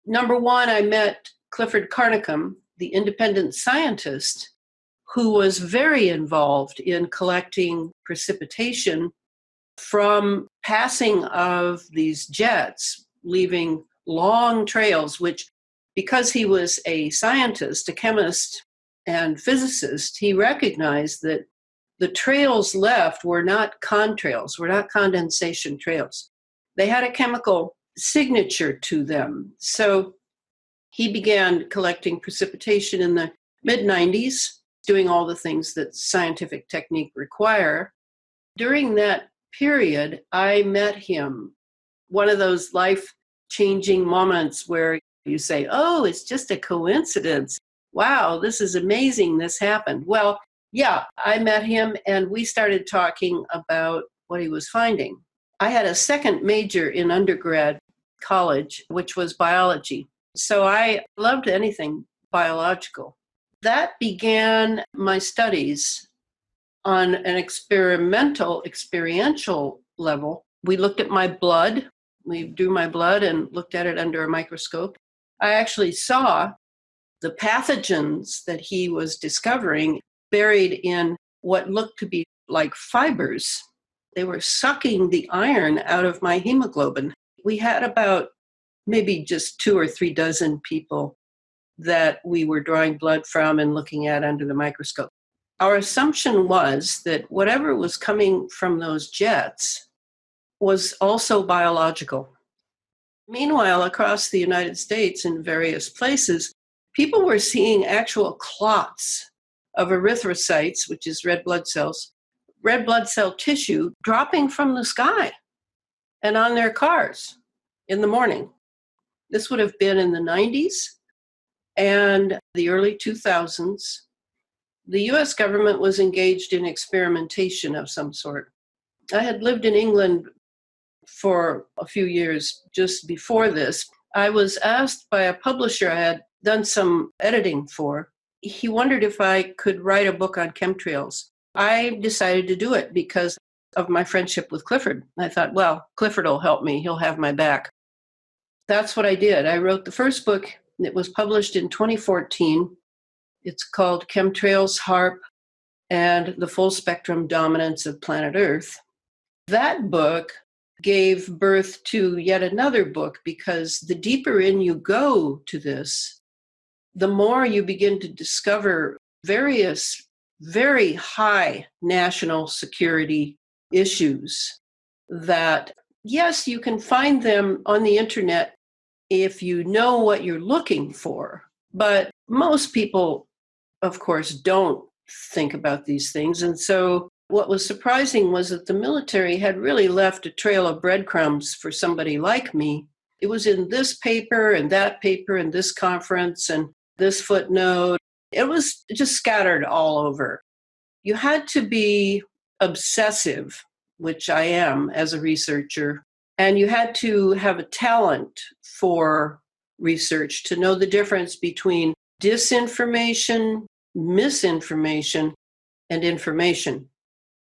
Number one, I met Clifford Carnicom, the independent scientist who was very involved in collecting precipitation from passing of these jets, leaving long trails, which, because he was a scientist, a chemist, and physicist, he recognized that the trails left were not contrails, were not condensation trails. They had a chemical signature to them. So he began collecting precipitation in the mid-90s, doing all the things that scientific technique require. During that period, I met him. One of those life-changing moments where you say, oh, it's just a coincidence. Wow, this is amazing, this happened. Well, yeah, I met him and we started talking about what he was finding. I had a second major in undergrad college, which was biology. So I loved anything biological. That began my studies on an experiential level. We looked at my blood. We drew my blood and looked at it under a microscope. I actually saw the pathogens that he was discovering buried in what looked to be like fibers. They were sucking the iron out of my hemoglobin. We had about maybe just 2 or 3 dozen people that we were drawing blood from and looking at under the microscope. Our assumption was that whatever was coming from those jets was also biological. Meanwhile, across the United States in various places, people were seeing actual clots of erythrocytes, which is red blood cells, red blood cell tissue dropping from the sky and on their cars in the morning. This would have been in the 90s and the early 2000s. The US government was engaged in experimentation of some sort. I had lived in England for a few years just before this. I was asked by a publisher I had done some editing for. He wondered if I could write a book on chemtrails. I decided to do it because of my friendship with Clifford. I thought, well, Clifford will help me. He'll have my back. That's what I did. I wrote the first book. It was published in 2014. It's called Chemtrails, HAARP, and the Full Spectrum Dominance of Planet Earth. That book gave birth to yet another book because the deeper in you go to this, the more you begin to discover various very high national security issues that, yes, you can find them on the internet if you know what you're looking for. But most people, of course, don't think about these things. And so what was surprising was that the military had really left a trail of breadcrumbs for somebody like me. It was in this paper and this conference and this footnote. It was just scattered all over. You had to be obsessive, which I am as a researcher, and you had to have a talent for research to know the difference between disinformation, misinformation, and information.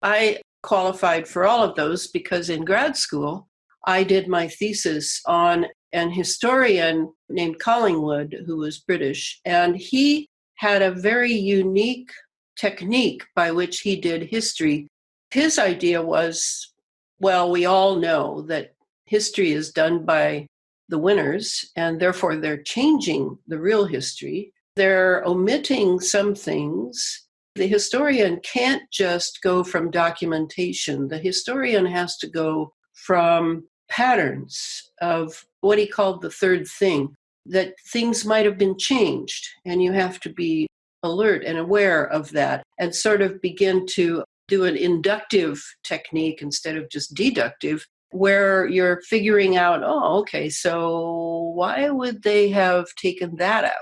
I qualified for all of those because in grad school, I did my thesis on an historian named Collingwood, who was British, and he had a very unique technique by which he did history. His idea was, well, we all know that history is done by the winners, and therefore they're changing the real history. They're omitting some things. The historian can't just go from documentation. The historian has to go from patterns of what he called the third thing, that things might have been changed, and you have to be alert and aware of that and sort of begin to do an inductive technique instead of just deductive, where you're figuring out, oh, okay, so why would they have taken that out?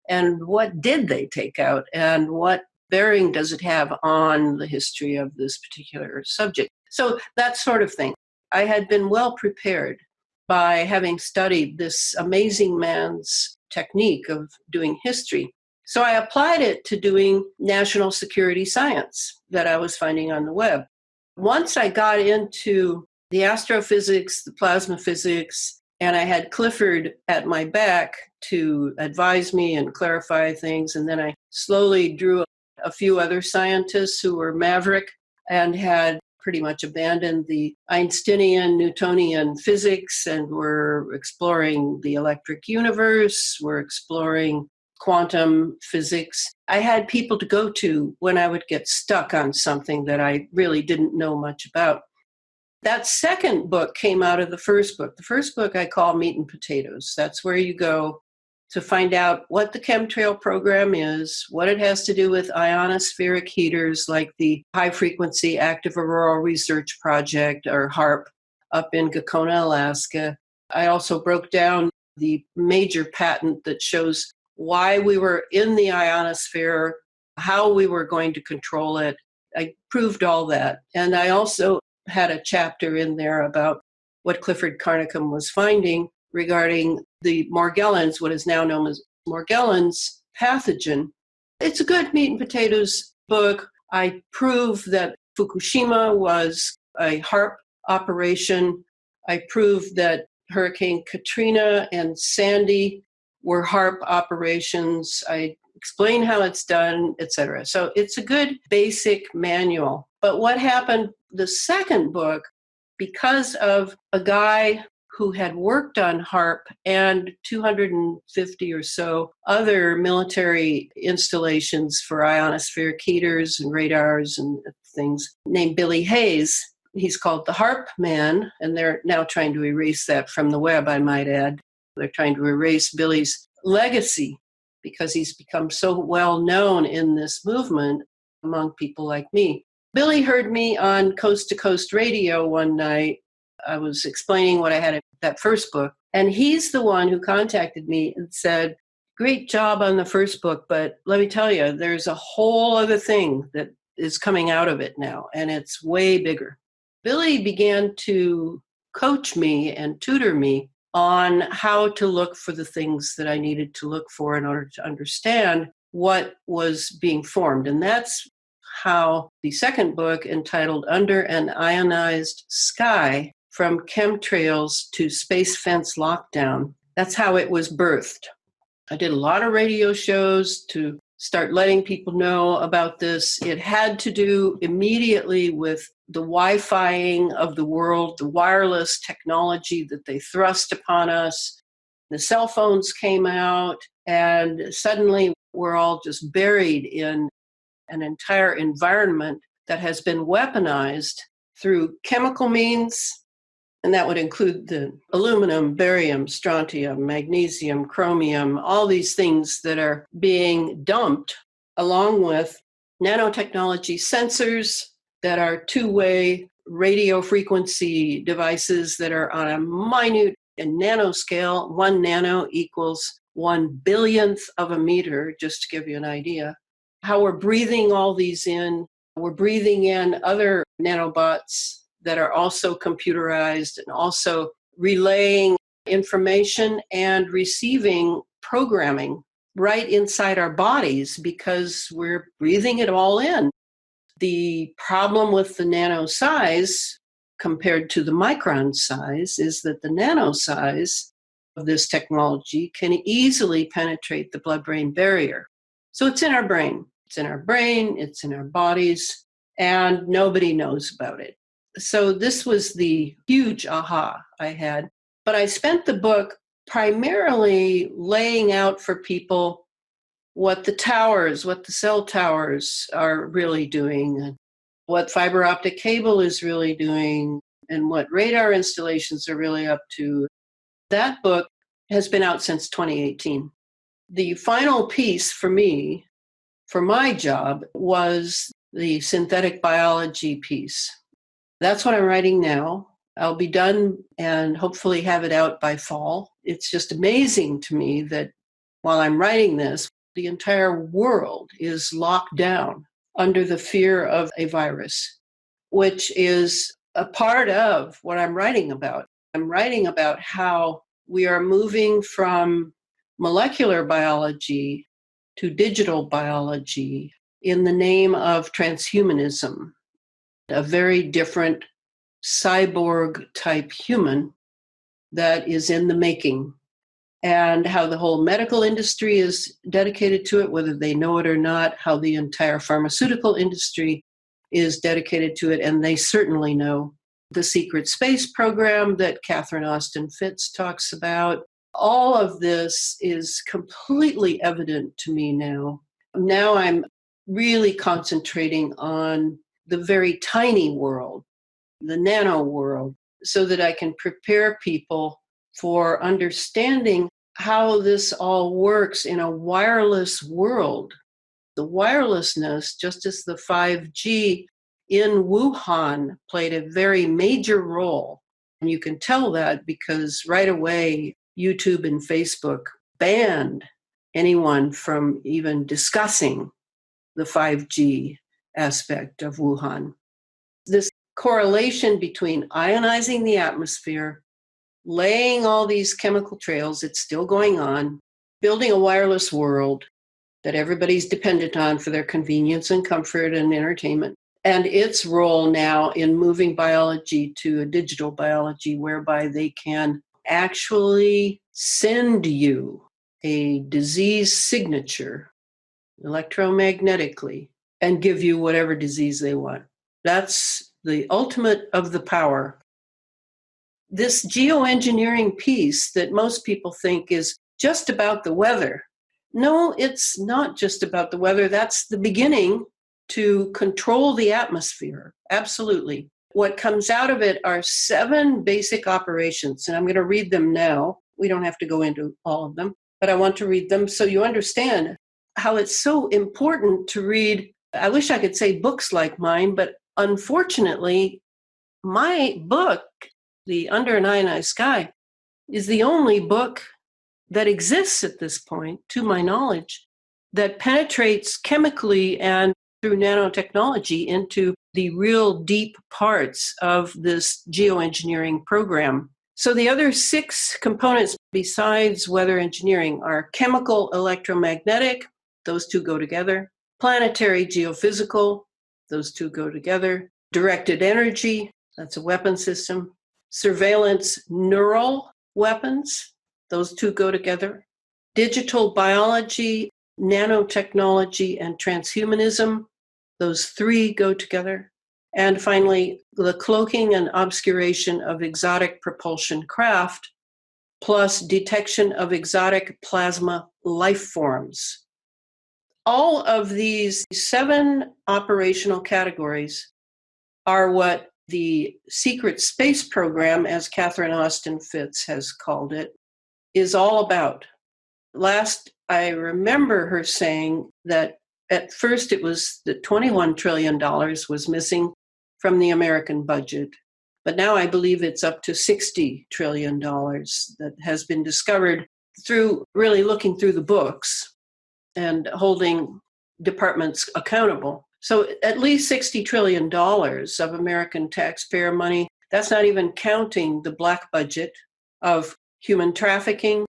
And what did they take out? And what bearing does it have on the history of this particular subject? So that sort of thing. I had been well prepared by having studied this amazing man's technique of doing history. So I applied it to doing national security science that I was finding on the web. Once I got into the astrophysics, the plasma physics, And I had Clifford at my back to advise me and clarify things. And then I slowly drew a few other scientists who were maverick and had pretty much abandoned the Einsteinian, Newtonian physics and were exploring the electric universe, were exploring quantum physics. I had people to go to when I would get stuck on something that I really didn't know much about. That second book came out of the first book. The first book I call Meat and Potatoes. That's where you go to find out what the chemtrail program is, what it has to do with ionospheric heaters like the High Frequency Active Auroral Research Project, or HARP, up in Gakona, Alaska. I also broke down the major patent that shows why we were in the ionosphere, how we were going to control it. I proved all that. And I also had a chapter in there about what Clifford Carnicom was finding regarding the Morgellons, what is now known as Morgellons pathogen. It's a good meat and potatoes book. I prove that Fukushima was a HARP operation. I prove that Hurricane Katrina and Sandy were HARP operations. I explain how it's done, etc. So it's a good basic manual. But what happened, the second book, because of a guy who had worked on HARP and 250 or so other military installations for ionospheric heaters and radars and things, named Billy Hayes. He's called the HARP Man, and they're now trying to erase that from the web, I might add. They're trying to erase Billy's legacy because he's become so well known in this movement among people like me. Billy heard me on Coast to Coast Radio one night. I was explaining what I had in that first book, and he's the one who contacted me and said, "Great job on the first book, but let me tell you, there's a whole other thing that is coming out of it now, and it's way bigger." Billy began to coach me and tutor me on how to look for the things that I needed to look for in order to understand what was being formed. And that's how the second book, entitled Under an Ionized Sky, From Chemtrails to Space Fence Lockdown, that's how it was birthed. I did a lot of radio shows to start letting people know about this. It had to do immediately with the Wi-Fiing of the world, the wireless technology that they thrust upon us. The cell phones came out, and suddenly we're all just buried in an entire environment that has been weaponized through chemical means, and that would include the aluminum, barium, strontium, magnesium, chromium, all these things that are being dumped, along with nanotechnology sensors that are two-way radio frequency devices that are on a minute and nanoscale. 1 nano equals 1 billionth of a meter, just to give you an idea. How we're breathing all these in. We're breathing in other nanobots that are also computerized and also relaying information and receiving programming right inside our bodies because we're breathing it all in. The problem with the nano size compared to the micron size is that the nano size of this technology can easily penetrate the blood-brain barrier. So it's in our brain. It's in our brain, it's in our bodies, and nobody knows about it. So this was the huge aha I had. But I spent the book primarily laying out for people what the towers, what the cell towers are really doing, what fiber optic cable is really doing, and what radar installations are really up to. That book has been out since 2018. The final piece for me, for my job, was the synthetic biology piece. That's what I'm writing now. I'll be done and hopefully have it out by fall. It's just amazing to me that while I'm writing this, the entire world is locked down under the fear of a virus, which is a part of what I'm writing about. I'm writing about how we are moving from molecular biology to digital biology in the name of transhumanism, a very different cyborg-type human that is in the making, and how the whole medical industry is dedicated to it, whether they know it or not, how the entire pharmaceutical industry is dedicated to it, and they certainly know the secret space program that Catherine Austin Fitts talks about. All of this is completely evident to me now. Now I'm really concentrating on the very tiny world, the nano world, so that I can prepare people for understanding how this all works in a wireless world. The wirelessness, just as the 5G in Wuhan played a very major role. And you can tell that because right away, YouTube and Facebook banned anyone from even discussing the 5G aspect of Wuhan. This correlation between ionizing the atmosphere, laying all these chemical trails, it's still going on, building a wireless world that everybody's dependent on for their convenience and comfort and entertainment, and its role now in moving biology to a digital biology whereby they can actually send you a disease signature electromagnetically and give you whatever disease they want. That's the ultimate of the power. This geoengineering piece that most people think is just about the weather. No, it's not just about the weather. That's the beginning to control the atmosphere. Absolutely. What comes out of it are 7 basic operations, and I'm going to read them now. We don't have to go into all of them, but I want to read them so you understand how it's so important to read. I wish I could say books like mine, but unfortunately, my book, The Under an Ionized Sky, is the only book that exists at this point, to my knowledge, that penetrates chemically and through nanotechnology into the real deep parts of this geoengineering program. So the other 6 components besides weather engineering are chemical electromagnetic, those 2 go together, planetary geophysical, those 2 go together, directed energy, that's a weapon system, surveillance neural weapons, those 2 go together, digital biology, nanotechnology, and transhumanism, those 3 go together. And finally, the cloaking and obscuration of exotic propulsion craft, plus detection of exotic plasma life forms. All of these 7 operational categories are what the secret space program, as Catherine Austin Fitts has called it, is all about. Last, I remember her saying that at first it was that $21 trillion was missing from the American budget. But now I believe it's up to $60 trillion that has been discovered through really looking through the books and holding departments accountable. So at least $60 trillion of American taxpayer money. That's not even counting the black budget of human trafficking,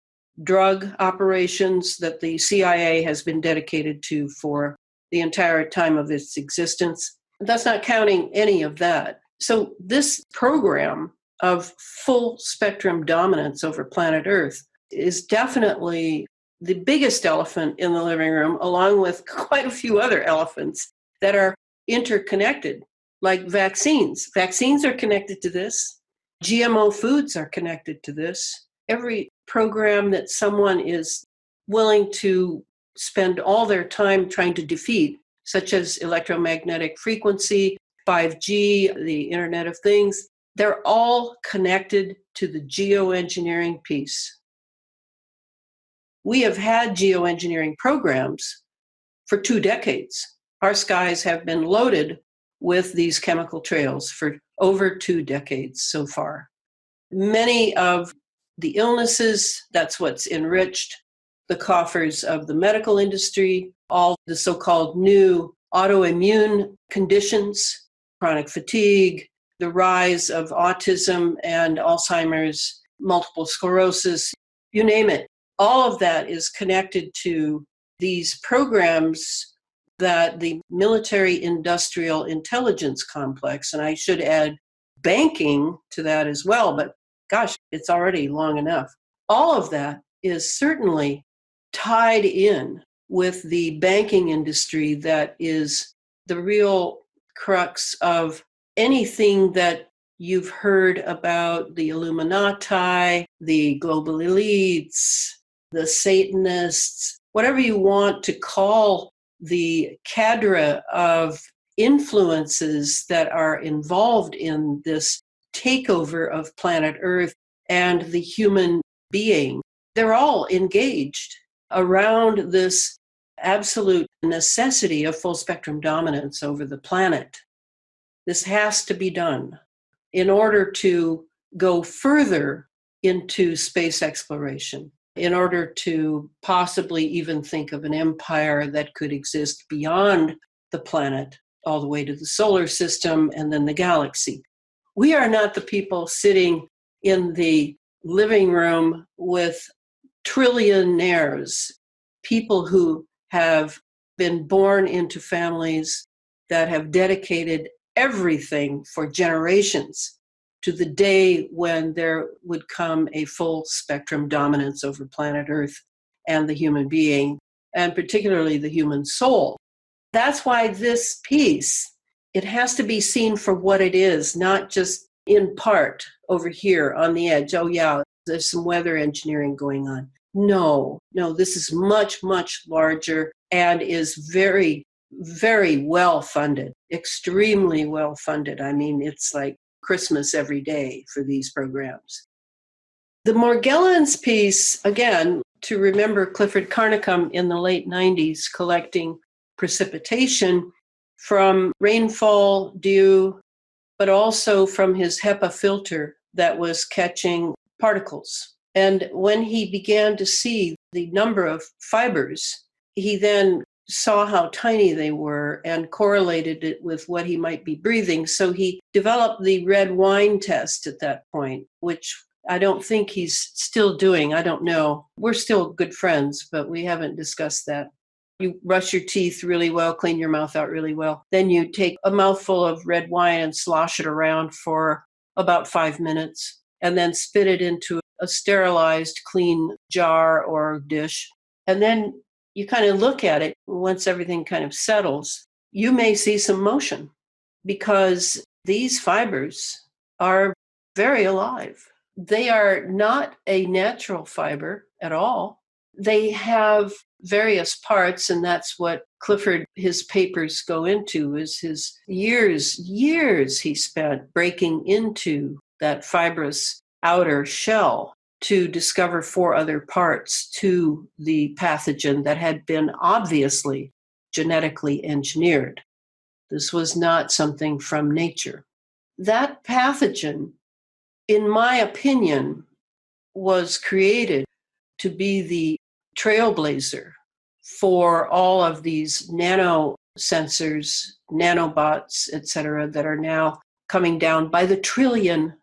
drug operations that the CIA has been dedicated to for the entire time of its existence. That's not counting any of that. So this program of full spectrum dominance over planet Earth is definitely the biggest elephant in the living room, along with quite a few other elephants that are interconnected, like vaccines. Vaccines are connected to this. GMO foods are connected to this. Every program that someone is willing to spend all their time trying to defeat, such as electromagnetic frequency, 5G, the Internet of Things, they're all connected to the geoengineering piece. We have had geoengineering programs for 2 decades. Our skies have been loaded with these chemical trails for over 2 decades so far. Many of the illnesses, that's what's enriched the coffers of the medical industry, all the so-called new autoimmune conditions, chronic fatigue, the rise of autism and Alzheimer's, multiple sclerosis, you name it. All of that is connected to these programs that the military-industrial intelligence complex, and I should add banking to that as well, but Gosh, it's already long enough. All of that is certainly tied in with the banking industry that is the real crux of anything that you've heard about the Illuminati, the global elites, the Satanists, whatever you want to call the cadre of influences that are involved in this takeover of planet Earth and the human being. They're all engaged around this absolute necessity of full spectrum dominance over the planet. This has to be done in order to go further into space exploration, in order to possibly even think of an empire that could exist beyond the planet, all the way to the solar system and then the galaxy. We are not the people sitting in the living room with trillionaires, people who have been born into families that have dedicated everything for generations to the day when there would come a full spectrum dominance over planet Earth and the human being, and particularly the human soul. That's why this piece, it has to be seen for what it is, not just in part over here on the edge. Oh yeah, there's some weather engineering going on. No, this is much, much larger and is very, very well funded, extremely well funded. I mean, it's like Christmas every day for these programs. The Morgellons piece, again, to remember Clifford Carnicom in the late 90s collecting precipitation from rainfall, dew, but also from his HEPA filter that was catching particles. And when he began to see the number of fibers, he then saw how tiny they were and correlated it with what he might be breathing. So he developed the red wine test at that point, which I don't think he's still doing. I don't know. We're still good friends, but we haven't discussed that. You brush your teeth really well, clean your mouth out really well. Then you take a mouthful of red wine and slosh it around for about 5 minutes, and then spit it into a sterilized, clean jar or dish. And then you kind of look at it once everything kind of settles. You may see some motion because these fibers are very alive. They are not a natural fiber at all. They have various parts, and that's what Clifford, his papers go into, is his years he spent breaking into that fibrous outer shell to discover 4 other parts to the pathogen that had been obviously genetically engineered. This was not something from nature. That pathogen, in my opinion, was created to be the trailblazer for all of these nano sensors, nanobots, et cetera, that are now coming down by the trillion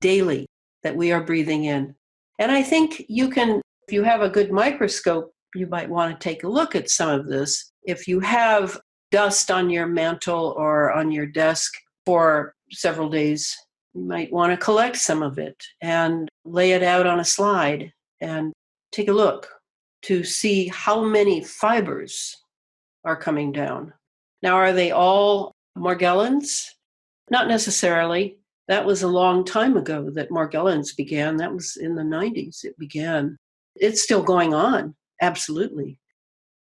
daily that we are breathing in. And I think you can, if you have a good microscope, you might want to take a look at some of this. If you have dust on your mantle or on your desk for several days, you might want to collect some of it and lay it out on a slide and take a look to see how many fibers are coming down. Now, are they all Morgellons? Not necessarily. That was a long time ago that Morgellons began. That was in the 90s it began. It's still going on, absolutely.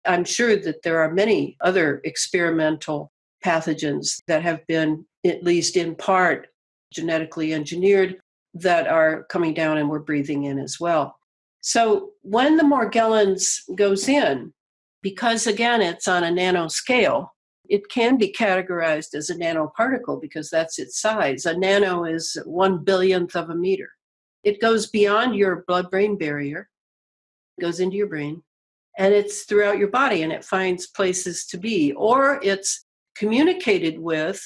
I'm sure that there are many other experimental pathogens that have been, at least in part, genetically engineered that are coming down and we're breathing in as well. So when the Morgellons goes in, because again, it's on a nanoscale, it can be categorized as a nanoparticle because that's its size. A nano is 1/1000th of a meter. It goes beyond your blood-brain barrier, goes into your brain, and it's throughout your body, and it finds places to be. Or it's communicated with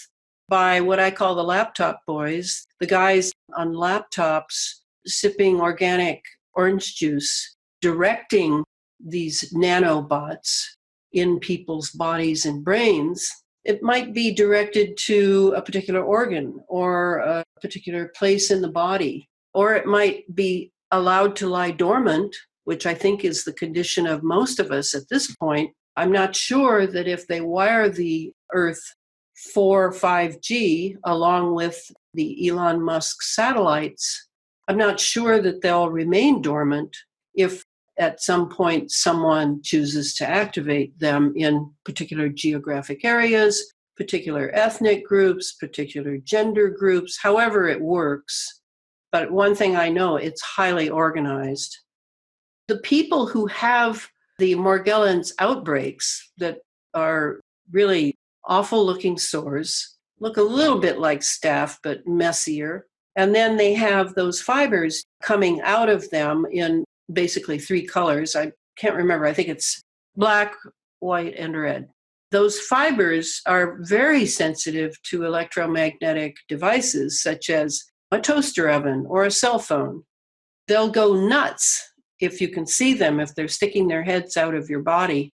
by what I call the laptop boys, the guys on laptops sipping organic orange juice, directing these nanobots in people's bodies and brains. It might be directed to a particular organ or a particular place in the body. or it might be allowed to lie dormant, which I think is the condition of most of us at this point. I'm not sure that if they wire the Earth for 5G along with the Elon Musk satellites, I'm not sure that they'll remain dormant if at some point someone chooses to activate them in particular geographic areas, particular ethnic groups, particular gender groups, however it works. But one thing I know, it's highly organized. The people who have the Morgellons outbreaks that are really awful looking sores, look a little bit like staph, but messier. And then they have those fibers coming out of them in basically 3 colors. I can't remember. I think it's black, white, and red. Those fibers are very sensitive to electromagnetic devices such as a toaster oven or a cell phone. They'll go nuts if you can see them, if they're sticking their heads out of your body.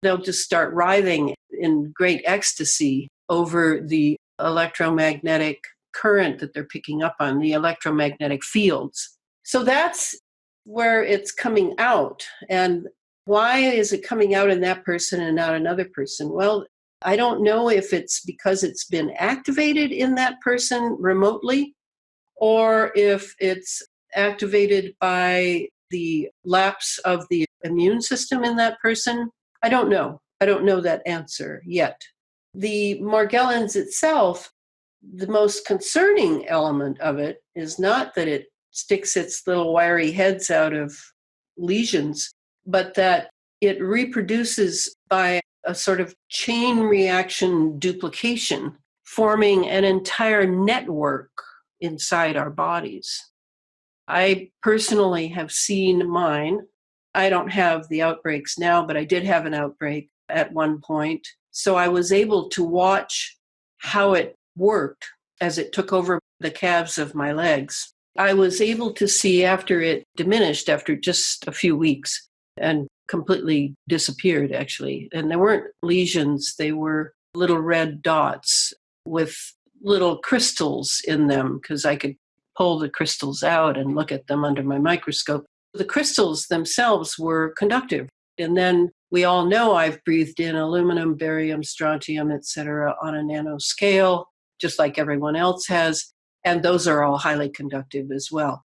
They'll just start writhing in great ecstasy over the electromagnetic current that they're picking up on, the electromagnetic fields. So that's where it's coming out. And why is it coming out in that person and not another person? Well, I don't know if it's because it's been activated in that person remotely, or if it's activated by the lapse of the immune system in that person. I don't know. I don't know that answer yet. The Morgellons itself, the most concerning element of it is not that it sticks its little wiry heads out of lesions, but that it reproduces by a sort of chain reaction duplication, forming an entire network inside our bodies. I personally have seen mine. I don't have the outbreaks now, but I did have an outbreak at one point. So I was able to watch how it worked as it took over the calves of my legs. I was able to see after it diminished after just a few weeks and completely disappeared, actually. And there weren't lesions, they were little red dots with little crystals in them, because I could pull the crystals out and look at them under my microscope. The crystals themselves were conductive. And then we all know I've breathed in aluminum, barium, strontium, etc. on a nano scale, just like everyone else has. And those are all highly conductive as well.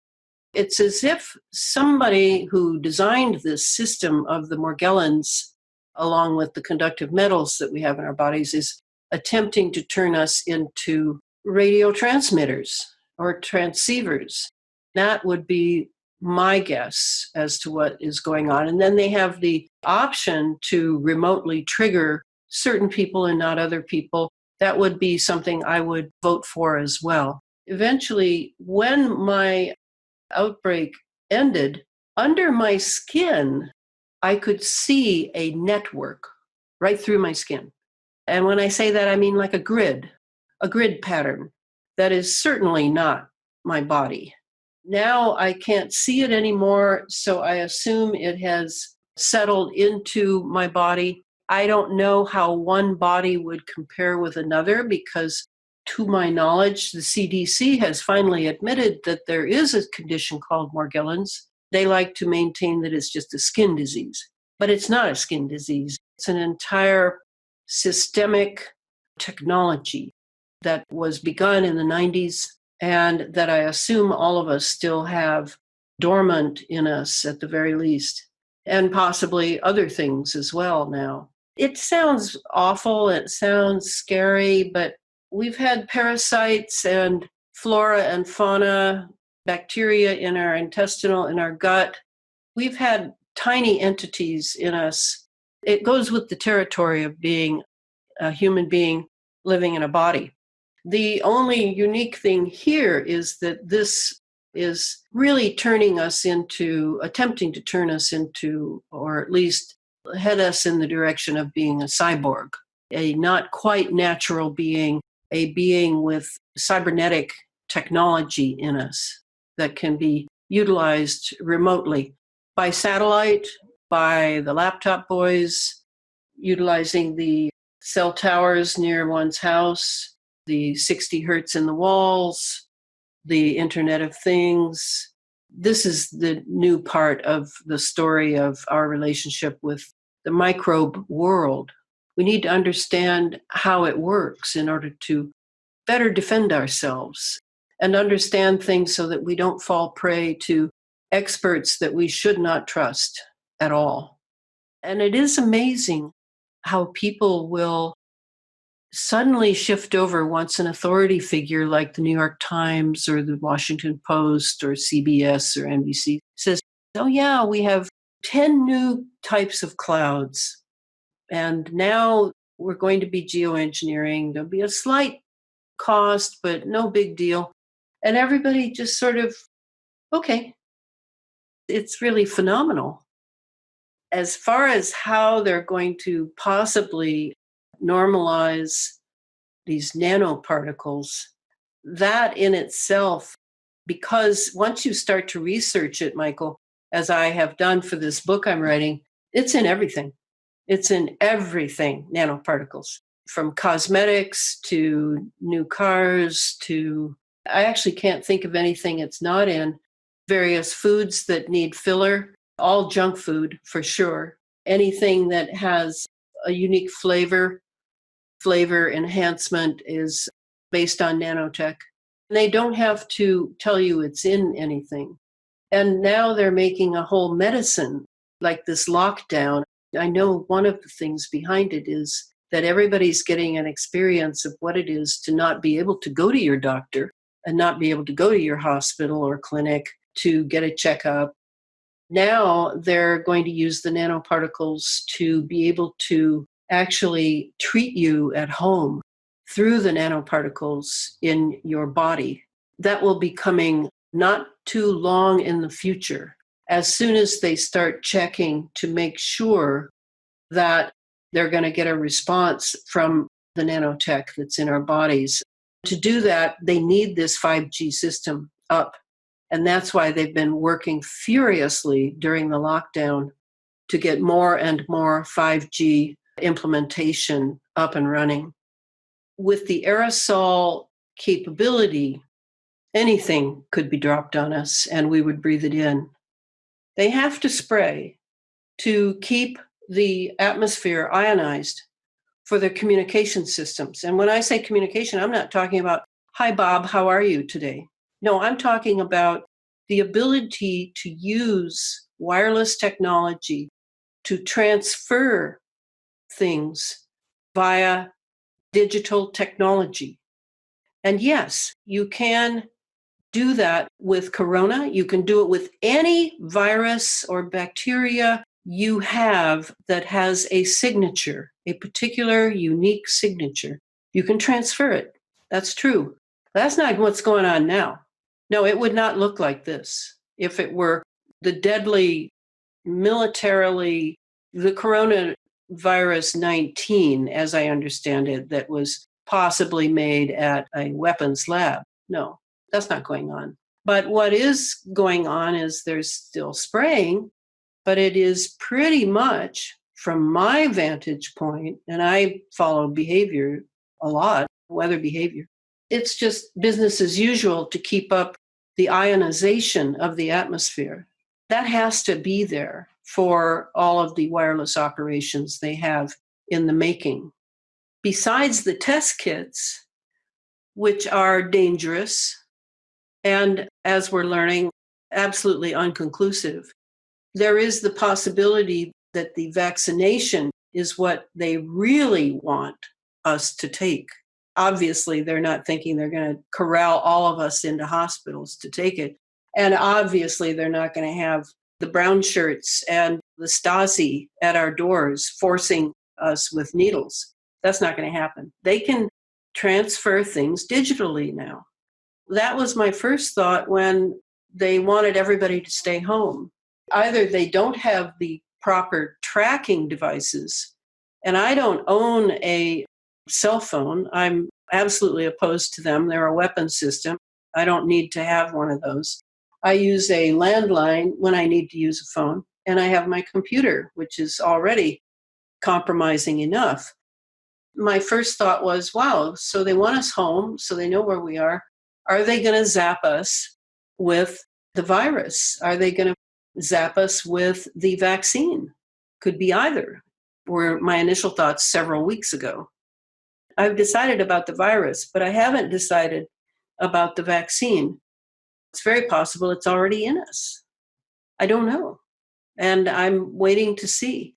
It's as if somebody who designed this system of the Morgellons, along with the conductive metals that we have in our bodies, is attempting to turn us into radio transmitters or transceivers. That would be my guess as to what is going on. And then they have the option to remotely trigger certain people and not other people. That would be something I would vote for as well. Eventually, when my outbreak ended, under my skin, I could see a network right through my skin. And when I say that, I mean like a grid pattern. That is certainly not my body. Now I can't see it anymore, so I assume it has settled into my body. I don't know how one body would compare with another because, to my knowledge, the CDC has finally admitted that there is a condition called Morgellons. They like to maintain that it's just a skin disease, but it's not a skin disease. It's an entire systemic technology that was begun in the 90s and that I assume all of us still have dormant in us at the very least, and possibly other things as well now. It sounds awful, it sounds scary, but we've had parasites and flora and fauna, bacteria in our intestinal, in our gut. We've had tiny entities in us. It goes with the territory of being a human being living in a body. The only unique thing here is that this is really attempting to turn us into, or at least head us in the direction of being a cyborg, a not quite natural being, a being with cybernetic technology in us that can be utilized remotely by satellite, by the laptop boys, utilizing the cell towers near one's house, the 60 hertz in the walls, the Internet of Things. This is the new part of the story of our relationship with the microbe world. We need to understand how it works in order to better defend ourselves and understand things so that we don't fall prey to experts that we should not trust at all. And it is amazing how people will suddenly shift over once an authority figure like the New York Times or the Washington Post or CBS or NBC says, oh yeah, we have 10 new types of clouds. And now we're going to be geoengineering. There'll be a slight cost, but no big deal. And everybody just sort of, okay, it's really phenomenal. As far as how they're going to possibly normalize these nanoparticles, that in itself, because once you start to research it, Michael, as I have done for this book I'm writing, it's in everything. It's in everything, nanoparticles, from cosmetics to new cars to, I actually can't think of anything it's not in. Various foods that need filler, all junk food for sure. Anything that has a unique flavor enhancement is based on nanotech. They don't have to tell you it's in anything. And now they're making a whole medicine like this lockdown. I know one of the things behind it is that everybody's getting an experience of what it is to not be able to go to your doctor and not be able to go to your hospital or clinic to get a checkup. Now they're going to use the nanoparticles to be able to actually treat you at home through the nanoparticles in your body. That will be coming not too long in the future, as soon as they start checking to make sure that they're going to get a response from the nanotech that's in our bodies. To do that, they need this 5G system up. And that's why they've been working furiously during the lockdown to get more and more 5G implementation up and running. With the aerosol capability, anything could be dropped on us and we would breathe it in. They have to spray to keep the atmosphere ionized for their communication systems. And when I say communication, I'm not talking about, hi, Bob, how are you today? No, I'm talking about the ability to use wireless technology to transfer things via digital technology. And yes, you can do that with corona. You can do it with any virus or bacteria you have that has a signature, a particular unique signature. You can transfer it. That's true. That's not what's going on now. No, it would not look like this if it were the deadly, militarily, the coronavirus 19, as I understand it, that was possibly made at a weapons lab. No, that's not going on. But what is going on is there's still spraying, but it is pretty much, from my vantage point, and I follow behavior a lot, weather behavior, it's just business as usual to keep up the ionization of the atmosphere. That has to be there for all of the wireless operations they have in the making. Besides the test kits, which are dangerous, and as we're learning, absolutely unconclusive, there is the possibility that the vaccination is what they really want us to take. Obviously, they're not thinking they're going to corral all of us into hospitals to take it. And obviously, they're not going to have the brown shirts and the Stasi at our doors forcing us with needles. That's not going to happen. They can transfer things digitally now. That was my first thought when they wanted everybody to stay home. Either they don't have the proper tracking devices, and I don't own a cell phone. I'm absolutely opposed to them. They're a weapon system. I don't need to have one of those. I use a landline when I need to use a phone, and I have my computer, which is already compromising enough. My first thought was, wow, so they want us home, so they know where we are. Are they going to zap us with the virus? Are they going to zap us with the vaccine? Could be either, were my initial thoughts several weeks ago. I've decided about the virus, but I haven't decided about the vaccine. It's very possible it's already in us. I don't know. And I'm waiting to see.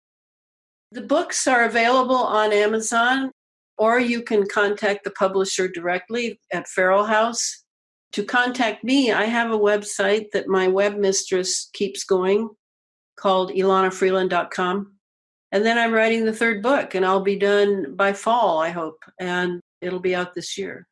The books are available on Amazon, or you can contact the publisher directly at Feral House. To contact me, I have a website that my webmistress keeps going called elanafreeland.com. And then I'm writing the third book, and I'll be done by fall, I hope. And it'll be out this year.